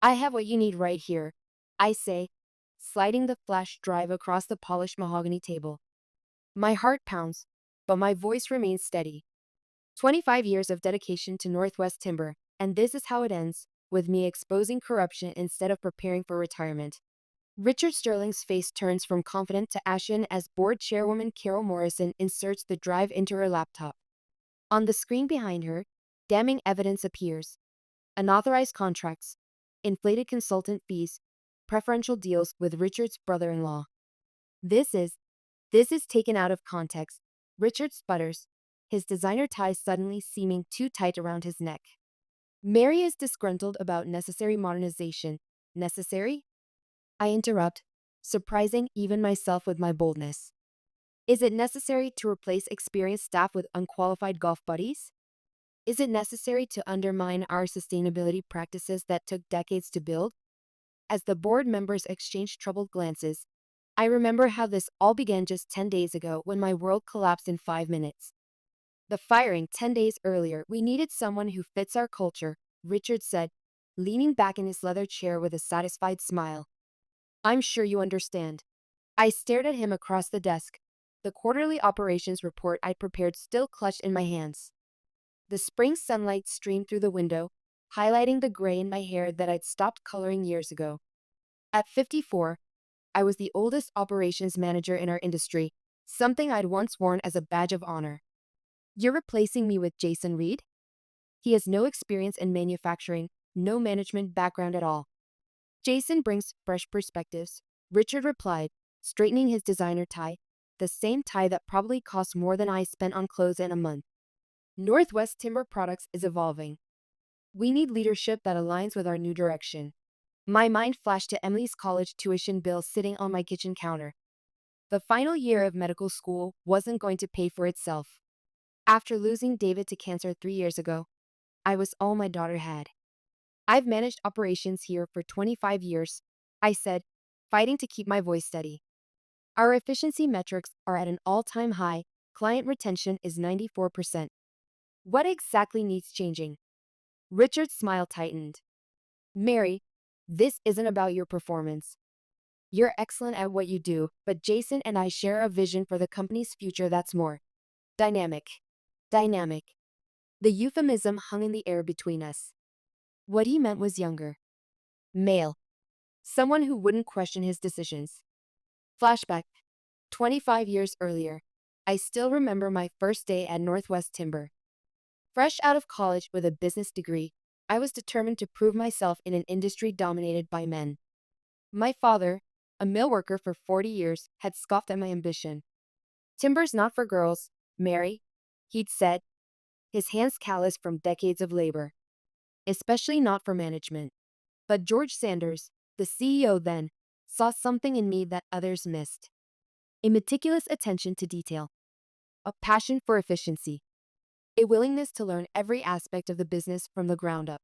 I have what you need right here, I say, sliding the flash drive across the polished mahogany table. My heart pounds, but my voice remains steady. 25 years of dedication to Northwest Timber, and this is how it ends, with me exposing corruption instead of preparing for retirement. Richard Sterling's face turns from confident to ashen as board chairwoman Carol Morrison inserts the drive into her laptop. On the screen behind her, damning evidence appears: unauthorized contracts, inflated consultant fees, preferential deals with Richard's brother-in-law. This is this is taken out of context. Richard sputters, his designer tie suddenly seeming too tight around his neck. Mary is disgruntled about necessary modernization. Necessary? I interrupt, surprising even myself with my boldness. Is it necessary to replace experienced staff with unqualified golf buddies? Is it necessary to undermine our sustainability practices that took decades to build? As the board members exchange troubled glances, I remember how this all began just 10 days ago when my world collapsed in 5 minutes. The firing 10 days earlier, we needed someone who fits our culture, Richard said, leaning back in his leather chair with a satisfied smile. I'm sure you understand. I stared at him across the desk, the quarterly operations report I'd prepared still clutched in my hands. The spring sunlight streamed through the window, highlighting the gray in my hair that I'd stopped coloring years ago. At 54, I was the oldest operations manager in our industry, something I'd once worn as a badge of honor. You're replacing me with Jason Reed? He has no experience in manufacturing, no management background at all. Jason brings fresh perspectives, Richard replied, straightening his designer tie, the same tie that probably cost more than I spent on clothes in a month. Northwest Timber Products is evolving. We need leadership that aligns with our new direction. My mind flashed to Emily's college tuition bill sitting on my kitchen counter. The final year of medical school wasn't going to pay for itself. After losing David to cancer 3 years ago, I was all my daughter had. I've managed operations here for 25 years, I said, fighting to keep my voice steady. Our efficiency metrics are at an all-time high. Client retention is 94%. What exactly needs changing? Richard's smile tightened. Mary, this isn't about your performance. You're excellent at what you do, but Jason and I share a vision for the company's future that's more dynamic. Dynamic. The euphemism hung in the air between us. What he meant was younger. Male. Someone who wouldn't question his decisions. Flashback. 25 years earlier. I still remember my first day at Northwest Timber. Fresh out of college with a business degree, I was determined to prove myself in an industry dominated by men. My father, a mill worker for 40 years, had scoffed at my ambition. Timber's not for girls, Mary, he'd said, his hands calloused from decades of labor. Especially not for management. But George Sanders, the CEO then, saw something in me that others missed. A meticulous attention to detail. A passion for efficiency. A willingness to learn every aspect of the business from the ground up.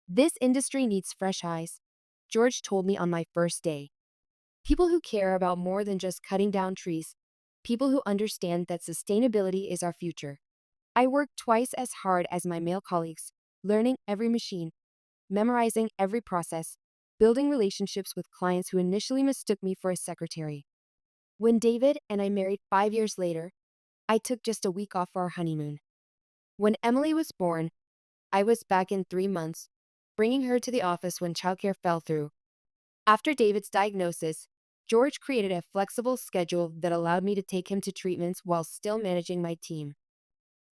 This industry needs fresh eyes, George told me on my first day. People who care about more than just cutting down trees. People who understand that sustainability is our future. I worked twice as hard as my male colleagues, learning every machine, memorizing every process, building relationships with clients who initially mistook me for a secretary. When David and I married 5 years later, I took just a week off for our honeymoon. When Emily was born, I was back in 3 months, bringing her to the office when childcare fell through. After David's diagnosis, George created a flexible schedule that allowed me to take him to treatments while still managing my team.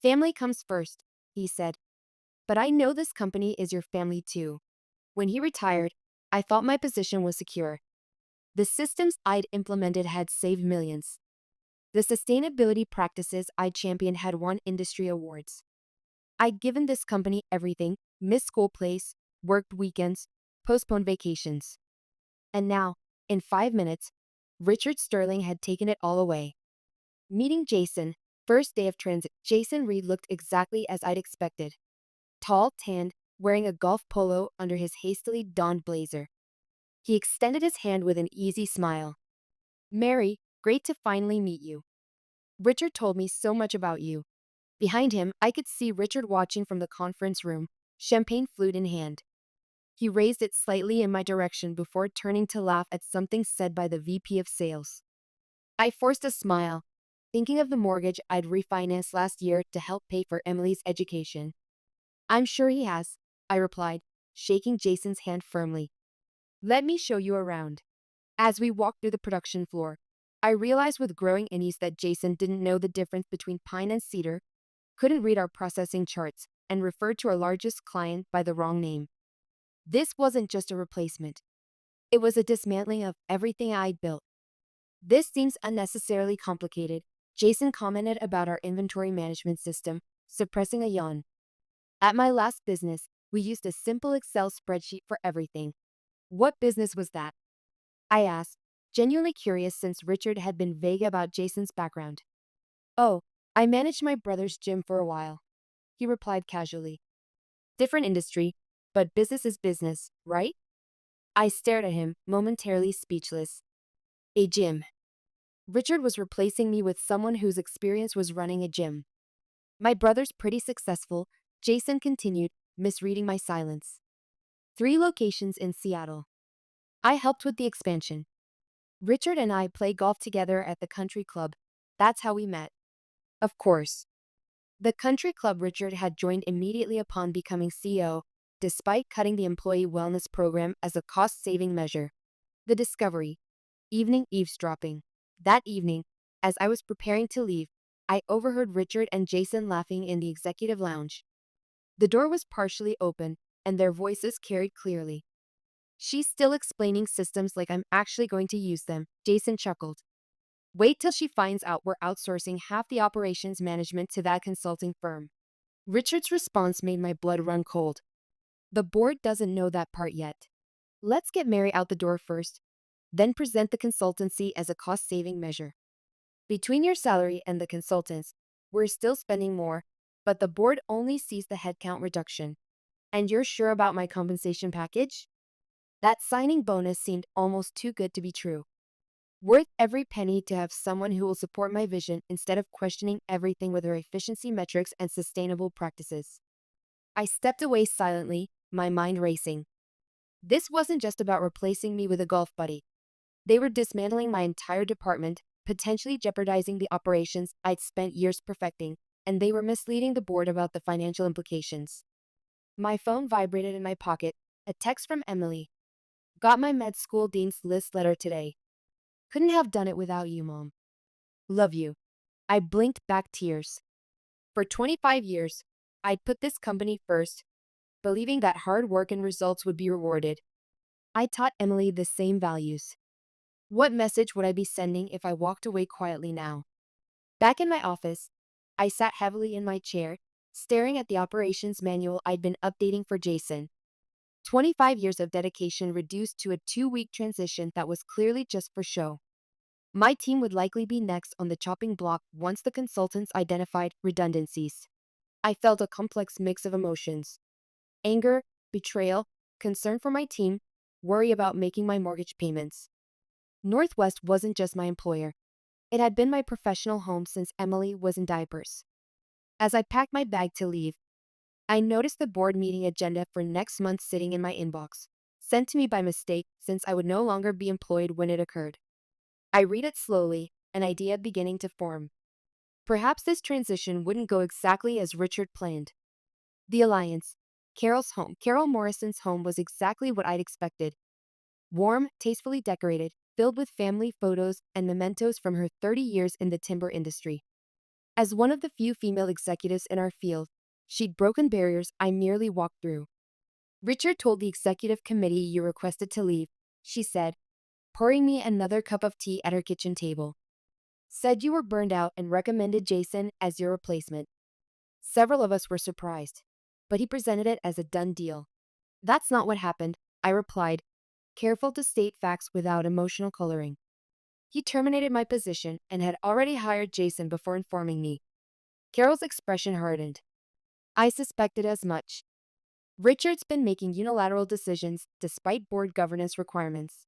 Family comes first, he said. But I know this company is your family too. When he retired, I thought my position was secure. The systems I'd implemented had saved millions. The sustainability practices I championed had won industry awards. I'd given this company everything: missed school plays, worked weekends, postponed vacations. And now, in 5 minutes, Richard Sterling had taken it all away. Meeting Jason, first day of transit, Jason Reed looked exactly as I'd expected. Tall, tanned, wearing a golf polo under his hastily donned blazer. He extended his hand with an easy smile. Mary, great to finally meet you. Richard told me so much about you. Behind him, I could see Richard watching from the conference room, champagne flute in hand. He raised it slightly in my direction before turning to laugh at something said by the VP of sales. I forced a smile, thinking of the mortgage I'd refinanced last year to help pay for Emily's education. I'm sure he has, I replied, shaking Jason's hand firmly. Let me show you around. As we walked through the production floor, I realized with growing unease that Jason didn't know the difference between pine and cedar, couldn't read our processing charts, and referred to our largest client by the wrong name. This wasn't just a replacement. It was a dismantling of everything I'd built. This seems unnecessarily complicated, Jason commented about our inventory management system, suppressing a yawn. At my last business, we used a simple Excel spreadsheet for everything. What business was that? I asked, genuinely curious since Richard had been vague about Jason's background. Oh, I managed my brother's gym for a while, he replied casually. Different industry, but business is business, right? I stared at him, momentarily speechless. A gym. Richard was replacing me with someone whose experience was running a gym. My brother's pretty successful, Jason continued, misreading my silence. 3 locations in Seattle. I helped with the expansion. Richard and I play golf together at the country club. That's how we met. Of course. The country club Richard had joined immediately upon becoming CEO, despite cutting the employee wellness program as a cost-saving measure. The discovery. Evening eavesdropping. That evening, as I was preparing to leave, I overheard Richard and Jason laughing in the executive lounge. The door was partially open, and their voices carried clearly. She's still explaining systems like I'm actually going to use them, Jason chuckled. Wait till she finds out we're outsourcing half the operations management to that consulting firm. Richard's response made my blood run cold. The board doesn't know that part yet. Let's get Mary out the door first, then present the consultancy as a cost-saving measure. Between your salary and the consultants, we're still spending more, but the board only sees the headcount reduction. And you're sure about my compensation package? That signing bonus seemed almost too good to be true. Worth every penny to have someone who will support my vision instead of questioning everything with her efficiency metrics and sustainable practices. I stepped away silently, my mind racing. This wasn't just about replacing me with a golf buddy. They were dismantling my entire department, potentially jeopardizing the operations I'd spent years perfecting, and they were misleading the board about the financial implications. My phone vibrated in my pocket, a text from Emily. Got my med school dean's list letter today. Couldn't have done it without you, Mom. Love you. I blinked back tears. For 25 years, I'd put this company first, believing that hard work and results would be rewarded. I taught Emily the same values. What message would I be sending if I walked away quietly now? Back in my office, I sat heavily in my chair, staring at the operations manual I'd been updating for Jason. 25 years of dedication reduced to a 2-week transition that was clearly just for show. My team would likely be next on the chopping block once the consultants identified redundancies. I felt a complex mix of emotions. Anger, betrayal, concern for my team, worry about making my mortgage payments. Northwest wasn't just my employer. It had been my professional home since Emily was in diapers. As I packed my bag to leave, I noticed the board meeting agenda for next month sitting in my inbox, sent to me by mistake since I would no longer be employed when it occurred. I read it slowly, an idea beginning to form. Perhaps this transition wouldn't go exactly as Richard planned. The alliance. Carol Morrison's home was exactly what I'd expected. Warm, tastefully decorated, filled with family photos and mementos from her 30 years in the timber industry. As one of the few female executives in our field, she'd broken barriers I merely walked through. Richard told the executive committee you requested to leave, she said, pouring me another cup of tea at her kitchen table. Said you were burned out and recommended Jason as your replacement. Several of us were surprised, but he presented it as a done deal. That's not what happened, I replied, careful to state facts without emotional coloring. He terminated my position and had already hired Jason before informing me. Carol's expression hardened. I suspected as much. Richard's been making unilateral decisions despite board governance requirements.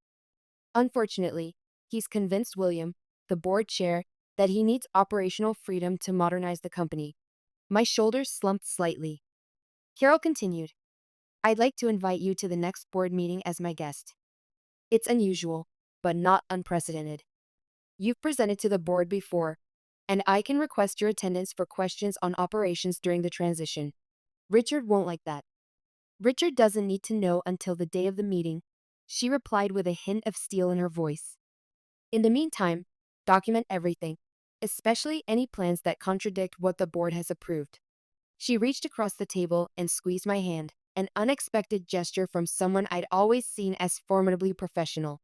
Unfortunately, he's convinced William, the board chair, that he needs operational freedom to modernize the company. My shoulders slumped slightly. Carol continued. I'd like to invite you to the next board meeting as my guest. It's unusual, but not unprecedented. You've presented to the board before, and I can request your attendance for questions on operations during the transition. Richard won't like that. Richard doesn't need to know until the day of the meeting, she replied with a hint of steel in her voice. In the meantime, document everything, especially any plans that contradict what the board has approved. She reached across the table and squeezed my hand, an unexpected gesture from someone I'd always seen as formidably professional.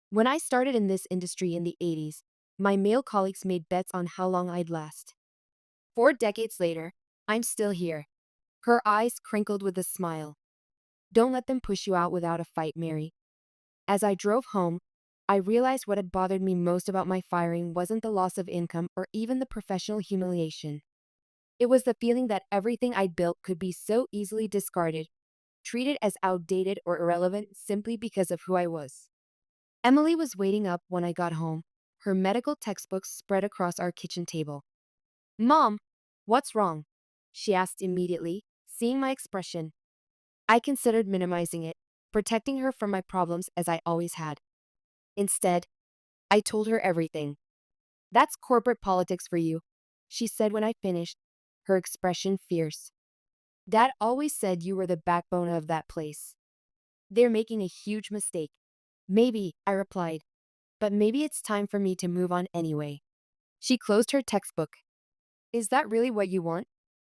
When I started in this industry in the 80s, my male colleagues made bets on how long I'd last. 4 decades later, I'm still here. Her eyes crinkled with a smile. Don't let them push you out without a fight, Mary. As I drove home, I realized what had bothered me most about my firing wasn't the loss of income or even the professional humiliation. It was the feeling that everything I'd built could be so easily discarded, treated as outdated or irrelevant simply because of who I was. Emily was waiting up when I got home, her medical textbooks spread across our kitchen table. Mom, what's wrong? She asked immediately, seeing my expression. I considered minimizing it, protecting her from my problems as I always had. Instead, I told her everything. That's corporate politics for you, she said when I finished, her expression fierce. Dad always said you were the backbone of that place. They're making a huge mistake. Maybe, I replied, but maybe it's time for me to move on anyway. She closed her textbook. Is that really what you want?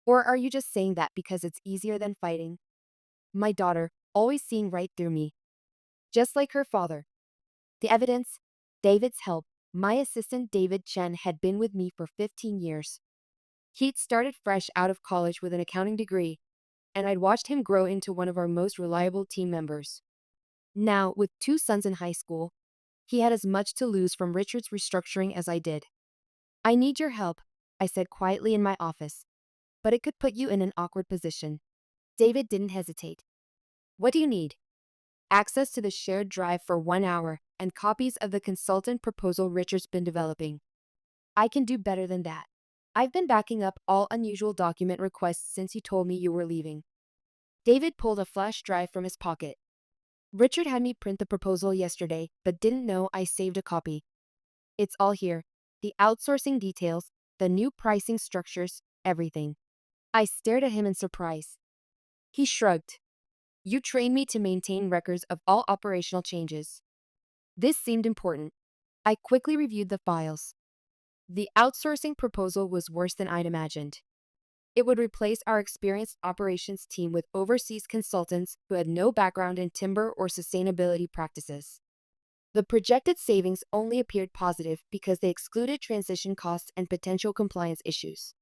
Or are you just saying that because it's easier than fighting? My daughter, always seeing right through me. Just like her father. The evidence, David's help. My assistant David Chen had been with me for 15 years. He'd started fresh out of college with an accounting degree, and I'd watched him grow into one of our most reliable team members. Now, with 2 sons in high school, he had as much to lose from Richard's restructuring as I did. I need your help, I said quietly in my office, but it could put you in an awkward position. David didn't hesitate. What do you need? Access to the shared drive for 1 hour and copies of the consultant proposal Richard's been developing. I can do better than that. I've been backing up all unusual document requests since you told me you were leaving. David pulled a flash drive from his pocket. Richard had me print the proposal yesterday, but didn't know I saved a copy. It's all here. The outsourcing details, the new pricing structures, everything. I stared at him in surprise. He shrugged. You trained me to maintain records of all operational changes. This seemed important. I quickly reviewed the files. The outsourcing proposal was worse than I'd imagined. It would replace our experienced operations team with overseas consultants who had no background in timber or sustainability practices. The projected savings only appeared positive because they excluded transition costs and potential compliance issues.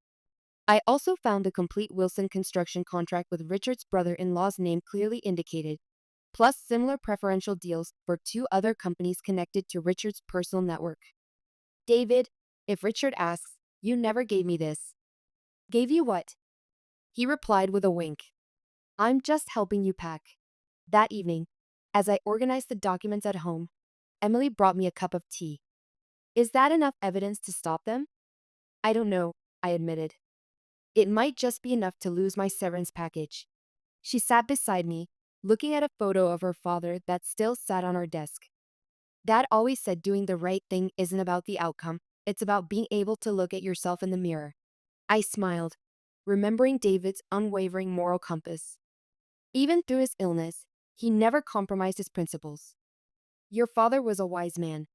I also found the complete Wilson construction contract with Richard's brother-in-law's name clearly indicated, plus similar preferential deals for 2 other companies connected to Richard's personal network. David, if Richard asks, you never gave me this. Gave you what? He replied with a wink. I'm just helping you pack. That evening, as I organized the documents at home, Emily brought me a cup of tea. Is that enough evidence to stop them? I don't know, I admitted. It might just be enough to lose my severance package. She sat beside me, looking at a photo of her father that still sat on our desk. Dad always said doing the right thing isn't about the outcome, it's about being able to look at yourself in the mirror. I smiled, remembering David's unwavering moral compass. Even through his illness, he never compromised his principles. Your father was a wise man.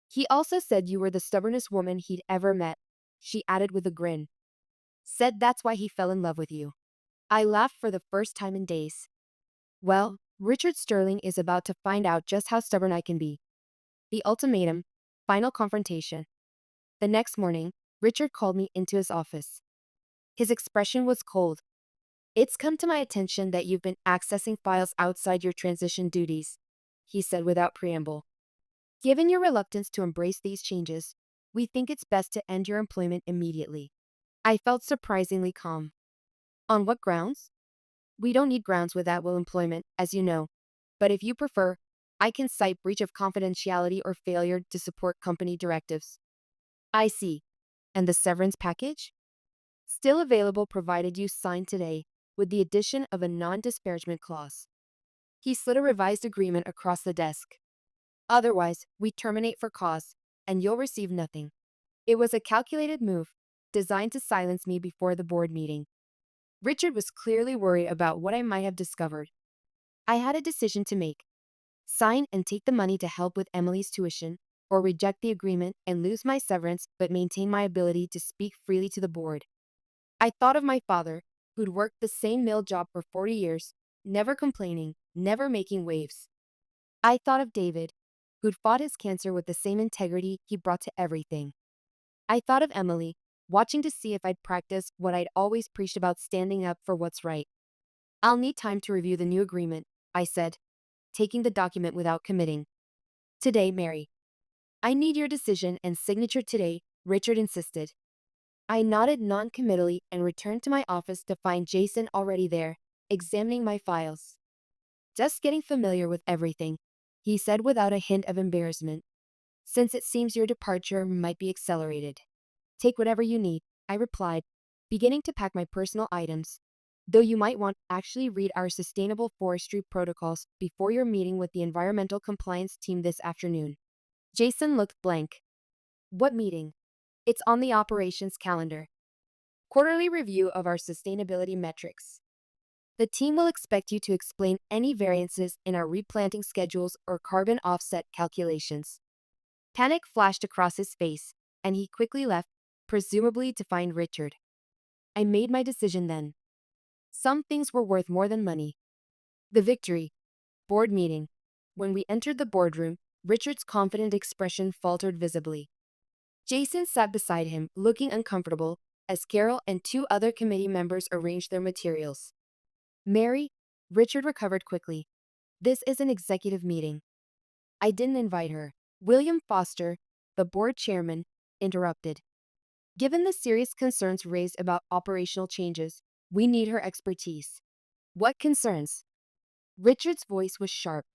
He also said you were the stubbornest woman he'd ever met, she added with a grin. Said that's why he fell in love with you. I laughed for the first time in days. Well, Richard Sterling is about to find out just how stubborn I can be. The ultimatum, final confrontation. The next morning, Richard called me into his office. His expression was cold. It's come to my attention that you've been accessing files outside your transition duties, he said without preamble. Given your reluctance to embrace these changes, we think it's best to end your employment immediately. I felt surprisingly calm. On what grounds? We don't need grounds with at-will employment, as you know. But if you prefer, I can cite breach of confidentiality or failure to support company directives. I see. And the severance package? Still available provided you sign today, with the addition of a non-disparagement clause. He slid a revised agreement across the desk. Otherwise, we terminate for cause, and you'll receive nothing. It was a calculated move, designed to silence me before the board meeting. Richard was clearly worried about what I might have discovered. I had a decision to make: sign and take the money to help with Emily's tuition, or reject the agreement and lose my severance but maintain my ability to speak freely to the board. I thought of my father, who'd worked the same mill job for 40 years, never complaining, never making waves. I thought of David, who'd fought his cancer with the same integrity he brought to everything. I thought of Emily, watching to see if I'd practice what I'd always preached about: standing up for what's right. I'll need time to review the new agreement, I said, taking the document without committing. Today, Mary. I need your decision and signature today, Richard insisted. I nodded non-committally and returned to my office to find Jason already there, examining my files. Just getting familiar with everything, he said without a hint of embarrassment. Since it seems your departure might be accelerated. Take whatever you need, I replied, beginning to pack my personal items. Though you might want to actually read our sustainable forestry protocols before your meeting with the environmental compliance team this afternoon. Jason looked blank. What meeting? It's on the operations calendar. Quarterly review of our sustainability metrics. The team will expect you to explain any variances in our replanting schedules or carbon offset calculations. Panic flashed across his face, and he quickly left, presumably to find Richard. I made my decision then. Some things were worth more than money. The victory. Board meeting. When we entered the boardroom, Richard's confident expression faltered visibly. Jason sat beside him, looking uncomfortable, as Carol and two other committee members arranged their materials. Mary, Richard recovered quickly. This is an executive meeting. I didn't invite her. William Foster, the board chairman, interrupted. Given the serious concerns raised about operational changes, we need her expertise. What concerns? Richard's voice was sharp.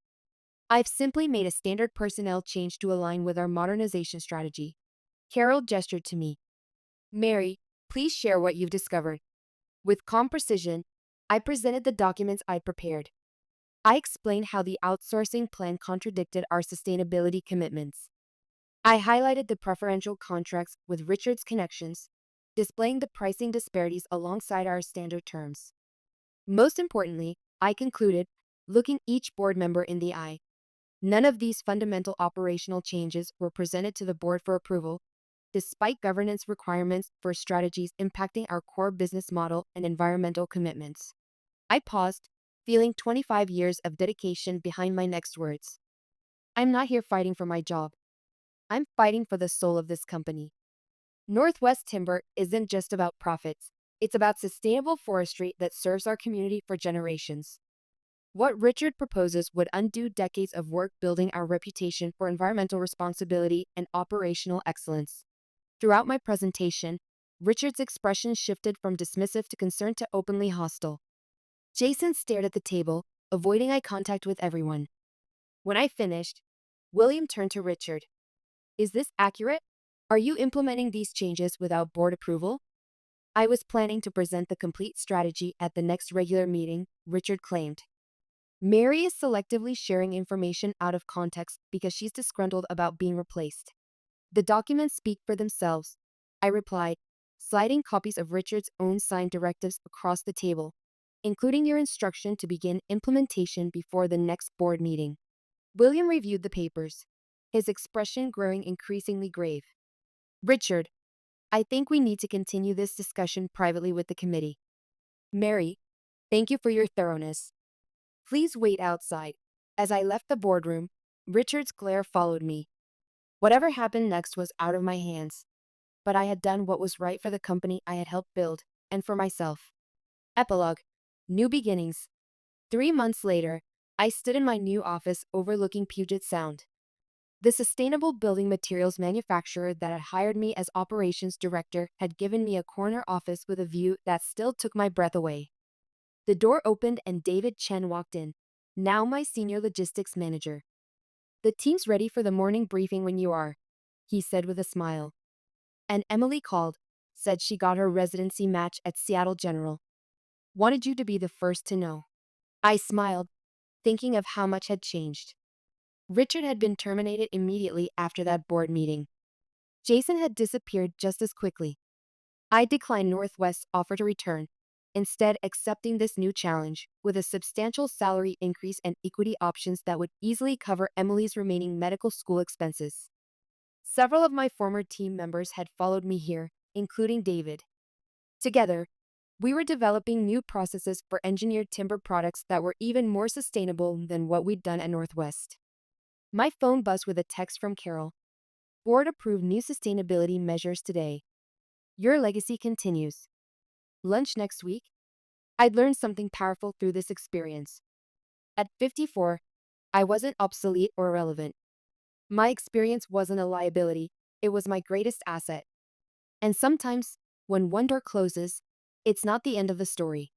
I've simply made a standard personnel change to align with our modernization strategy. Carol gestured to me. Mary, please share what you've discovered. With calm precision, I presented the documents I'd prepared. I explained how the outsourcing plan contradicted our sustainability commitments. I highlighted the preferential contracts with Richard's connections, displaying the pricing disparities alongside our standard terms. Most importantly, I concluded, looking each board member in the eye, none of these fundamental operational changes were presented to the board for approval, despite governance requirements for strategies impacting our core business model and environmental commitments. I paused, feeling 25 years of dedication behind my next words. I'm not here fighting for my job. I'm fighting for the soul of this company. Northwest Timber isn't just about profits. It's about sustainable forestry that serves our community for generations. What Richard proposes would undo decades of work building our reputation for environmental responsibility and operational excellence. Throughout my presentation, Richard's expression shifted from dismissive to concerned to openly hostile. Jason stared at the table, avoiding eye contact with everyone. When I finished, William turned to Richard. Is this accurate? Are you implementing these changes without board approval? I was planning to present the complete strategy at the next regular meeting, Richard claimed. Mary is selectively sharing information out of context because she's disgruntled about being replaced. The documents speak for themselves, I replied, sliding copies of Richard's own signed directives across the table, including your instruction to begin implementation before the next board meeting. William reviewed the papers, his expression growing increasingly grave. Richard, I think we need to continue this discussion privately with the committee. Mary, thank you for your thoroughness. Please wait outside. As I left the boardroom, Richard's glare followed me. Whatever happened next was out of my hands, but I had done what was right for the company I had helped build, and for myself. Epilogue. New beginnings. 3 months later, I stood in my new office overlooking Puget Sound. The sustainable building materials manufacturer that had hired me as operations director had given me a corner office with a view that still took my breath away. The door opened and David Chen walked in, now my senior logistics manager. The team's ready for the morning briefing when you are, he said with a smile. And Emily called, said she got her residency match at Seattle General. Wanted you to be the first to know. I smiled, thinking of how much had changed. Richard had been terminated immediately after that board meeting. Jason had disappeared just as quickly. I declined Northwest's offer to return, instead accepting this new challenge with a substantial salary increase and equity options that would easily cover Emily's remaining medical school expenses. Several of my former team members had followed me here, including David. Together, we were developing new processes for engineered timber products that were even more sustainable than what we'd done at Northwest. My phone buzzed with a text from Carol. Board approved new sustainability measures today. Your legacy continues. Lunch next week? I'd learned something powerful through this experience. At 54, I wasn't obsolete or irrelevant. My experience wasn't a liability, it was my greatest asset. And sometimes, when one door closes, it's not the end of the story.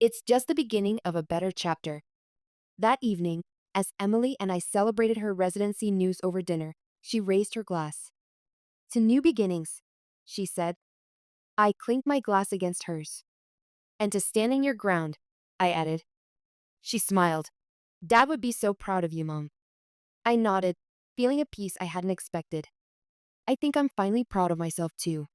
It's just the beginning of a better chapter. That evening, as Emily and I celebrated her residency news over dinner, she raised her glass. To new beginnings, she said. I clinked my glass against hers. And to standing your ground, I added. She smiled. Dad would be so proud of you, Mom. I nodded, feeling a peace I hadn't expected. I think I'm finally proud of myself too.